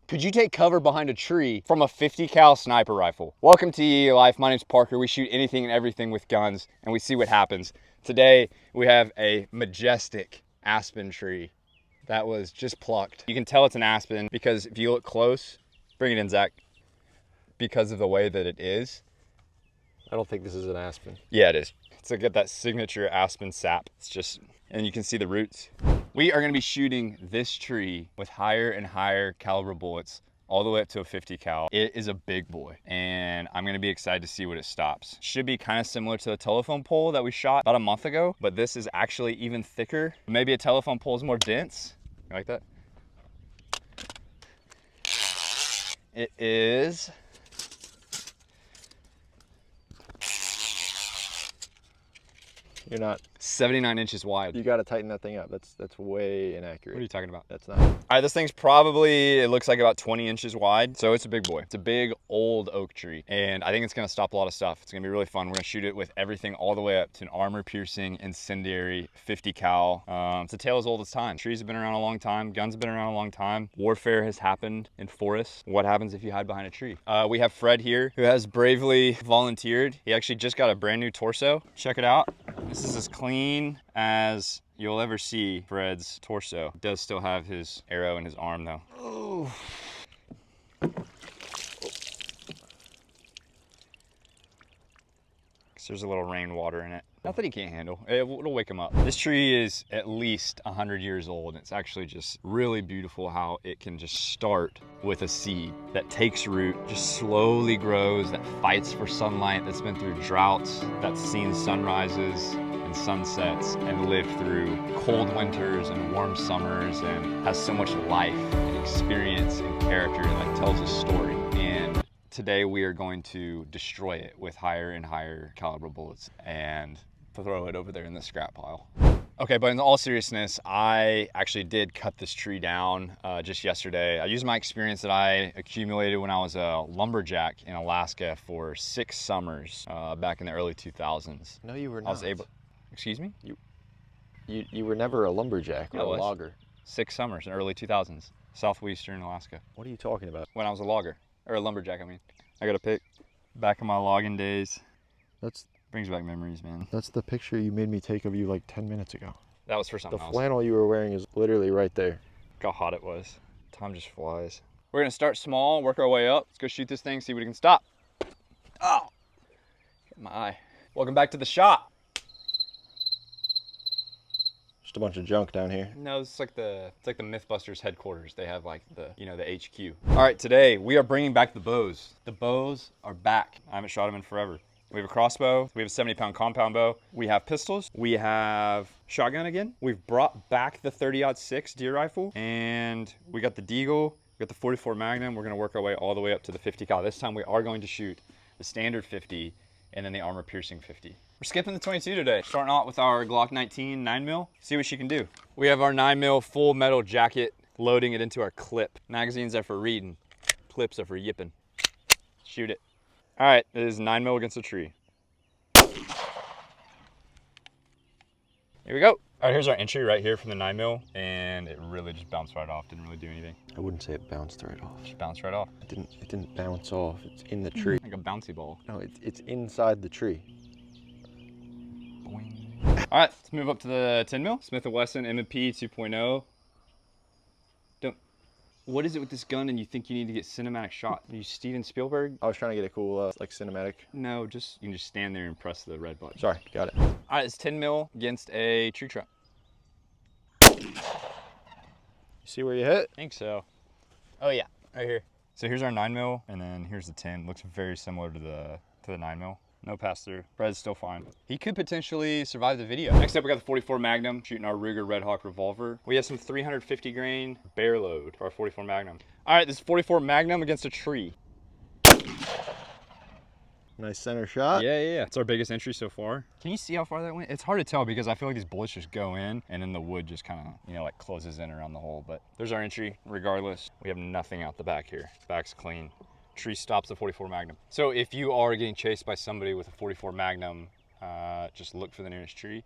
Could you take cover behind a tree from a 50 cal sniper rifle? Welcome to EE Life. My name's Parker. We shoot anything and everything with guns and we see what happens. Today we have a majestic aspen tree that was just plucked. You can tell it's an aspen because if you look close, bring it in, Zach, because of the way that it is. I don't think this is an aspen. Yeah, it is. It's like got that signature aspen sap. It's just, and you can see the roots. We are gonna be shooting this tree with higher and higher caliber bullets all the way up to a 50 cal. It is a big boy and I'm gonna be excited to see what it stops. Should be kind of similar to the telephone pole that we shot about a month ago, but this is actually even thicker. Maybe a telephone pole is more dense. You like that? It is You're not 79 inches wide. You got to tighten that thing up. That's way inaccurate. What are you talking about? That's not. All right, this thing's probably, it looks like about 20 inches wide. So it's a big boy. It's a big old oak tree. And I think it's gonna stop a lot of stuff. It's gonna be really fun. We're gonna shoot it with everything all the way up to an armor piercing, incendiary 50 cal. It's a tale as old as time. Trees have been around a long time. Guns have been around a long time. Warfare has happened in forests. What happens if you hide behind a tree? We have Fred here who has bravely volunteered. He actually just got a brand new torso. Check it out. This is as clean as you'll ever see Fred's torso. He does still have his arrow in his arm though. Oh. There's a little rainwater in it. Nothing he can't handle. It'll wake him up. This tree is at least 100 years old. It's actually just really beautiful how it can just start with a seed that takes root, just slowly grows, that fights for sunlight, that's been through droughts, that's seen sunrises and sunsets and lived through cold winters and warm summers and has so much life and experience and character. It like tells a story. And today we are going to destroy it with higher and higher caliber bullets and throw it over there in the scrap pile. Okay, but in all seriousness, I actually did cut this tree down just yesterday. I used my experience that I accumulated when I was a lumberjack in Alaska for 6 summers back in the early 2000s. No, you were not. I was able, excuse me? You were never a lumberjack or a logger. 6 summers in early 2000s, southwestern Alaska. What are you talking about? When I was a logger, or a lumberjack, I mean. I got a pic back in my logging days. That's brings back memories, man. That's the picture you made me take of you like 10 minutes ago. That was for something else. The flannel you were wearing is literally right there. Look how hot it was. Time just flies. We're gonna start small, work our way up. Let's go shoot this thing, see what it can stop. Oh, hit my eye. Welcome back to the shop. Just a bunch of junk down here. No, it's like the Mythbusters headquarters. They have like the, you know, the HQ. All right, today we are bringing back the bows. The bows are back. I haven't shot them in forever. We have a crossbow, we have a 70-pound compound bow, we have pistols, we have shotgun again. We've brought back the 30-06 deer rifle, and we got the deagle, we got the 44 Magnum. We're gonna work our way all the way up to the 50 cal. This time we are going to shoot the standard 50 and then the armor piercing 50. We're skipping the 22 today. Starting out with our Glock 19 9mm, see what she can do. We have our 9mm full metal jacket, loading it into our clip. Magazines are for reading, clips are for yipping. Shoot it. All right, it is 9mm against a tree. Here we go. All right, here's our entry right here from the 9mm, and it really just bounced right off. Didn't really do anything. I wouldn't say it bounced right off. Just bounced right off. It didn't bounce off. It's in the tree. Like a bouncy ball. No, it's inside the tree. Boing. All right, let's move up to the 10mm. Smith & Wesson M&P 2.0. What is it with this gun and you think you need to get cinematic shot? Are you Steven Spielberg? I was trying to get a cool, like, cinematic. No, you can just stand there and press the red button. Sorry, got it. All right, it's 10mm against a tree trunk. You see where you hit? I think so. Oh yeah, right here. So here's our 9mm, and then here's the 10. Looks very similar to the 9mm. No pass through. Fred's still fine. He could potentially survive the video. Next up, we got the 44 Magnum, shooting our Ruger Red Hawk revolver. We have some 350 grain bear load for our 44 Magnum. All right, this is 44 Magnum against a tree. Nice center shot. Yeah. It's our biggest entry so far. Can you see how far that went? It's hard to tell because I feel like these bullets just go in and then the wood just kind of, you know, like closes in around the hole. But there's our entry regardless. We have nothing out the back here. Back's clean. Tree stops the 44 Magnum. So if you are getting chased by somebody with a 44 Magnum, just look for the nearest tree.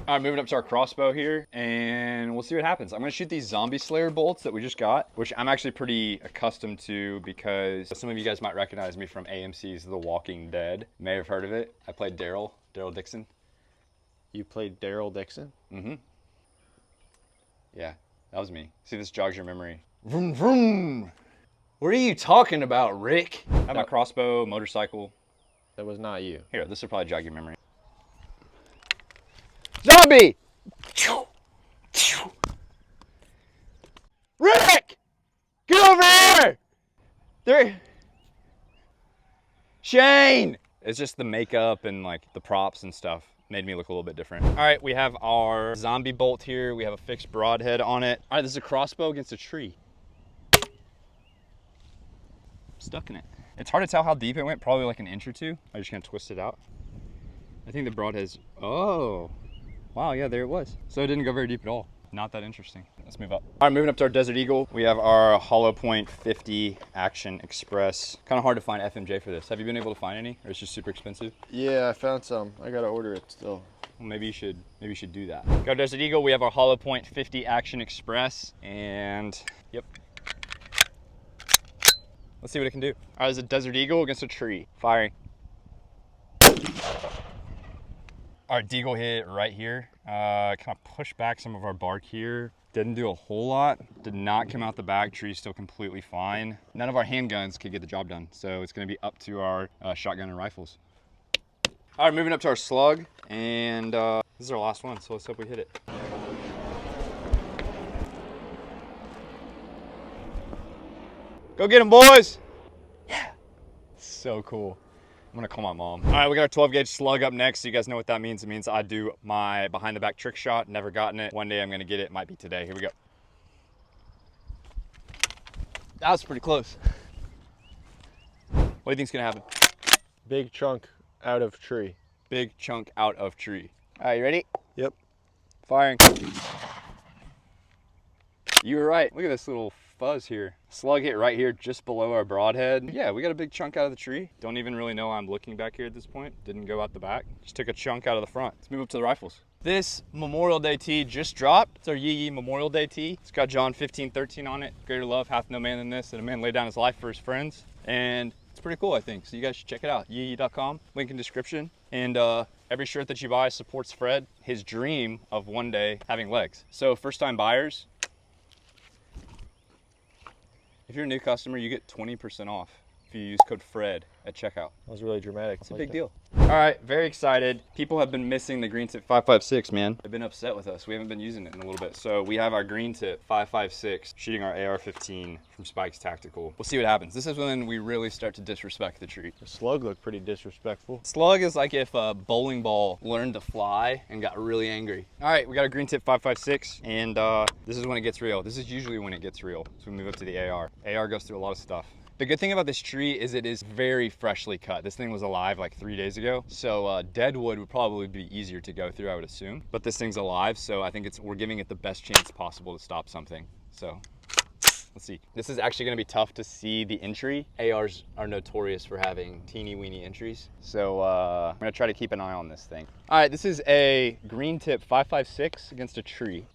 All right, moving up to our crossbow here, and we'll see what happens. I'm gonna shoot these zombie slayer bolts that we just got, which I'm actually pretty accustomed to because some of you guys might recognize me from AMC's The Walking Dead. May have heard of it. I played Daryl Dixon. You played Daryl Dixon? Mm-hmm. Yeah, that was me. See, this jogs your memory. Vroom, vroom. What are you talking about, Rick? I have my crossbow, motorcycle. That was not you. Here, this will probably jog your memory. Zombie! Rick! Get over here! There. Shane! It's just the makeup and like the props and stuff made me look a little bit different. All right, we have our zombie bolt here. We have a fixed broadhead on it. All right, this is a crossbow against a tree. I'm stuck in it. It's hard to tell how deep it went, probably like an inch or two. I'm just gonna twist it out. I think the broadhead's, oh. Wow, yeah, there it was. So it didn't go very deep at all. Not that interesting. Let's move up. All right, moving up to our Desert Eagle. We have our Hollow Point 50 Action Express. Kind of hard to find FMJ for this. Have you been able to find any, or it's just super expensive? Yeah, I found some. I gotta order it still. Well, maybe you should do that. Got our Desert Eagle. We have our Hollow Point 50 Action Express, and yep. Let's see what it can do. All right, there's a Desert Eagle against a tree. Firing. Our deagle hit right here. Kind of pushed back some of our bark here. Didn't do a whole lot. Did not come out the back. Tree's still completely fine. None of our handguns could get the job done. So it's gonna be up to our shotgun and rifles. All right, moving up to our slug. And this is our last one, so let's hope we hit it. Go get him, boys. Yeah, so cool. I'm gonna call my mom. All right, we got our 12 gauge slug up next. So you guys know what that means. It means I do my behind the back trick shot. Never gotten it. One day I'm gonna get it. Might be today. Here we go. That was pretty close. What do you think's gonna happen? Big chunk out of tree. Big chunk out of tree. All right, you ready? Yep. Firing. You were right. Look at this little fuzz here. Slug hit right here just below our broadhead. Yeah, we got a big chunk out of the tree. Don't even really know I'm looking back here at this point. Didn't go out the back. Just took a chunk out of the front. Let's move up to the rifles. This Memorial Day tee just dropped. It's our Yee Memorial Day tee. It's got John 15:13 on it. Greater love hath no man than this, that a man lay down his life for his friends. And it's pretty cool, I think. So you guys should check it out. Yee.com, link in description. And every shirt that you buy supports Fred, his dream of one day having legs. So first time buyers, if you're a new customer, you get 20% off if you use code FRED at checkout. That was really dramatic. It's a big deal. All right, very excited. People have been missing the green tip 5.56, man. They've been upset with us. We haven't been using it in a little bit. So we have our green tip 5.56 shooting our AR-15 from Spike's Tactical. We'll see what happens. This is when we really start to disrespect the tree. The slug looked pretty disrespectful. Slug is like if a bowling ball learned to fly and got really angry. All right, we got a green tip 5.56, and this is when it gets real. This is usually when it gets real. So we move up to the AR. AR goes through a lot of stuff. The good thing about this tree is it is very freshly cut. This thing was alive like 3 days ago. So dead wood would probably be easier to go through, I would assume. But this thing's alive, so I think we're giving it the best chance possible to stop something. So let's see. This is actually gonna be tough to see the entry. ARs are notorious for having teeny weeny entries. So I'm gonna try to keep an eye on this thing. All right, this is a green tip 5.56 against a tree.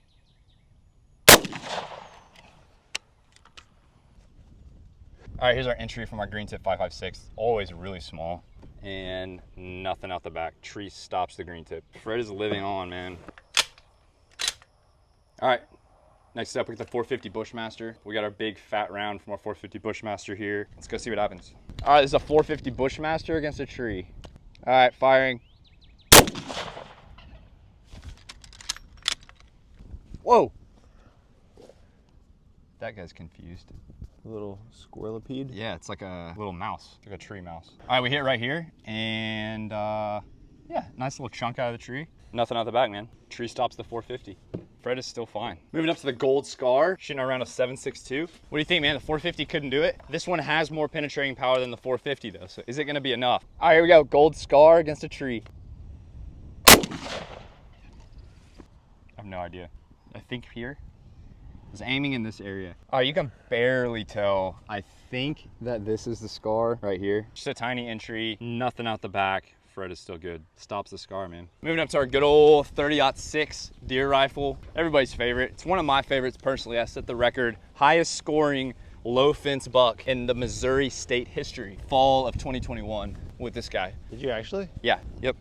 All right, here's our entry from our green tip 5.56. Always really small and nothing out the back. Tree stops the green tip. Fred is living on, man. All right, next up we got the 450 Bushmaster. We got our big fat round from our 450 Bushmaster here. Let's go see what happens. All right, this is a 450 Bushmaster against a tree. All right, firing. Whoa. That guy's confused. A little squirrelipede? Yeah, it's like a little mouse, like a tree mouse. All right, we hit right here, and yeah, nice little chunk out of the tree. Nothing out the back, man. Tree stops the 450. Fred is still fine. Moving up to the Gold Scar, shooting around a 7.62. What do you think, man? The 450 couldn't do it? This one has more penetrating power than the 450 though, so is it gonna be enough? All right, here we go, Gold Scar against a tree. I have no idea. I think here. I was aiming in this area. Oh, you can barely tell. I think that this is the scar right here. Just a tiny entry, nothing out the back, Fred is still good. Stops the scar, man. Moving up to our good old 30-06 deer rifle. Everybody's favorite. It's one of my favorites personally. I set the record highest scoring low fence buck in the Missouri state history. Fall of 2021 with this guy. Did you actually? Yeah, yep.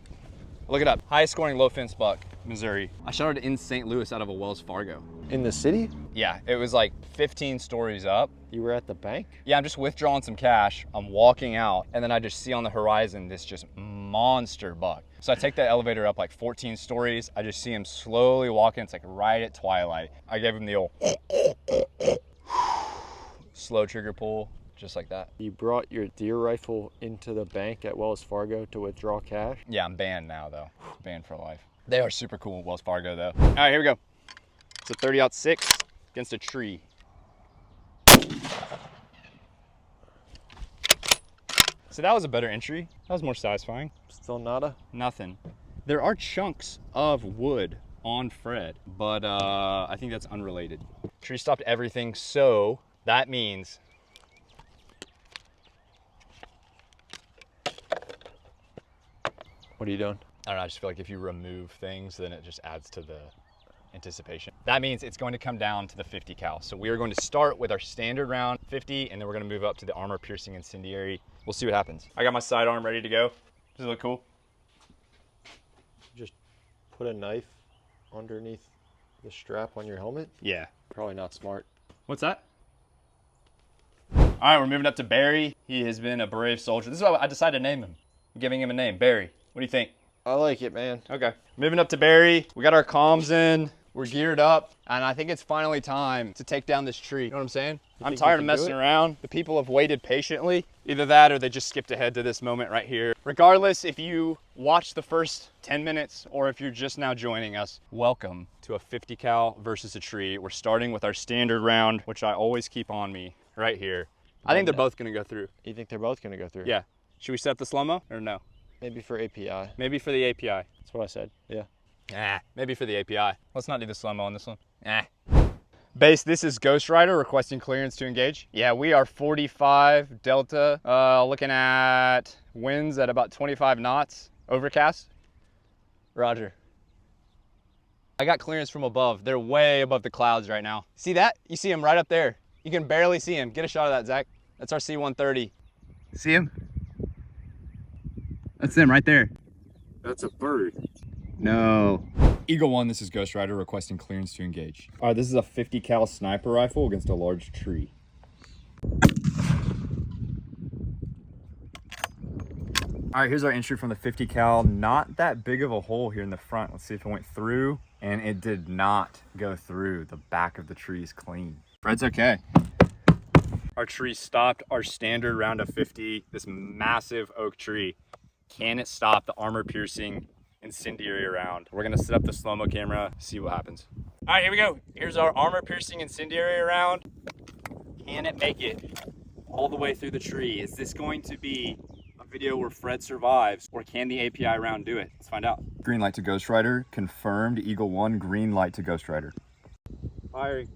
Look it up. Highest scoring low fence buck, Missouri. I shot it in St. Louis out of a Wells Fargo. In the city? Yeah, it was like 15 stories up. You were at the bank? Yeah, I'm just withdrawing some cash. I'm walking out, and then I just see on the horizon this just monster buck. So I take that elevator up like 14 stories. I just see him slowly walking. It's like right at twilight. I gave him the old slow trigger pull, just like that. You brought your deer rifle into the bank at Wells Fargo to withdraw cash? Yeah, I'm banned now though. Banned for life. They are super cool at Wells Fargo though. All right, here we go. It's a 30-06 against a tree. So that was a better entry. That was more satisfying. Still nada? Nothing. There are chunks of wood on Fred, but I think that's unrelated. Tree stopped everything, so that means what are you doing? I don't know, I just feel like if you remove things, then it just adds to the anticipation. That means it's going to come down to the 50 cal. So we are going to start with our standard round 50, and then we're going to move up to the armor piercing incendiary. We'll see what happens. I got my sidearm ready to go. Does it look cool? Just put a knife underneath the strap on your helmet? Yeah. Probably not smart. What's that? All right, we're moving up to Barry. He has been a brave soldier. This is why I decided to name him. I'm giving him a name, Barry. What do you think? I like it, man. Okay. Moving up to Barry. We got our comms in. We're geared up. And I think it's finally time to take down this tree. You know what I'm saying? I'm tired of messing around. The people have waited patiently. Either that or they just skipped ahead to this moment right here. Regardless, if you watched the first 10 minutes or if you're just now joining us, welcome to a 50 cal versus a tree. We're starting with our standard round, which I always keep on me right here. I think they're both gonna go through. You think they're both gonna go through? Yeah. Should we set the slow-mo or no? Maybe for API. Maybe for the API. That's what I said. Yeah. Maybe for the API. Let's not do the slow-mo on this one. Base, this is Ghost Rider requesting clearance to engage. Yeah, we are 45 Delta, looking at winds at about 25 knots, overcast. Roger. I got clearance from above. They're way above the clouds right now. See that? You see him right up there. You can barely see him. Get a shot of that, Zach. That's our C-130. See him? That's them right there. That's a bird. No. Eagle 1, this is Ghost Rider requesting clearance to engage. All right, this is a 50 cal sniper rifle against a large tree. All right, here's our entry from the 50 cal. Not that big of a hole here in the front. Let's see if it went through. And it did not go through. The back of the tree is clean. Fred's okay. Our tree stopped our standard round of 50, this massive oak tree. Can it stop the armor piercing incendiary round? We're gonna set up the slow-mo camera, see what happens. All right, here we go. Here's our armor piercing incendiary round. Can it make it all the way through the tree? Is this going to be a video where Fred survives, or can the API round do it? Let's find out. Green light to Ghost Rider, confirmed. Eagle 1, green light to Ghost Rider. Firing.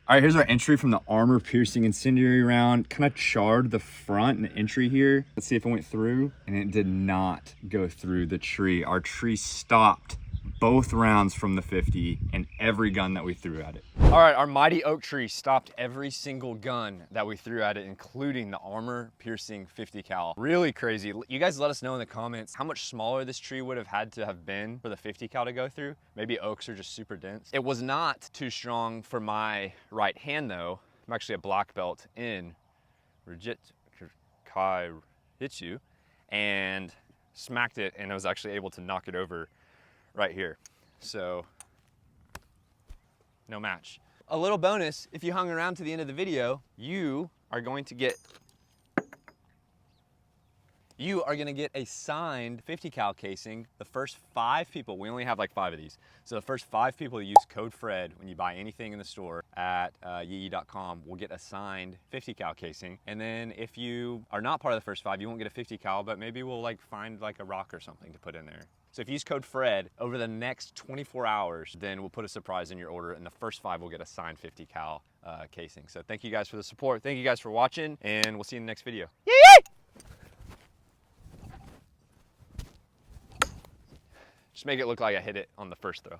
All right, here's our entry from the armor piercing incendiary round. Kind of charred the front and the entry here. Let's see if it went through. And it did not go through the tree. Our tree stopped both rounds from the 50 and every gun that we threw at it. All right, our mighty oak tree stopped every single gun that we threw at it, including the armor piercing 50 cal. Really crazy. You guys let us know in the comments how much smaller this tree would have had to have been for the 50 cal to go through. Maybe oaks are just super dense. It was not too strong for my right hand though. I'm actually a black belt in Jiu-Jitsu and smacked it, and I was actually able to knock it over right here. So no match. A little bonus, if you hung around to the end of the video, you are going to get you are gonna get a signed 50 cal casing. The first 5 people, we only have like 5 of these. So the first 5 people who use code FRED when you buy anything in the store at yee.com will get a signed 50 cal casing. And then if you are not part of the first 5, you won't get a 50 cal, but maybe we'll like find like a rock or something to put in there. So if you use code FRED over the next 24 hours, then we'll put a surprise in your order, and the first 5 will get a signed 50 cal casing. So thank you guys for the support. Thank you guys for watching, and we'll see you in the next video. Just make it look like I hit it on the first throw.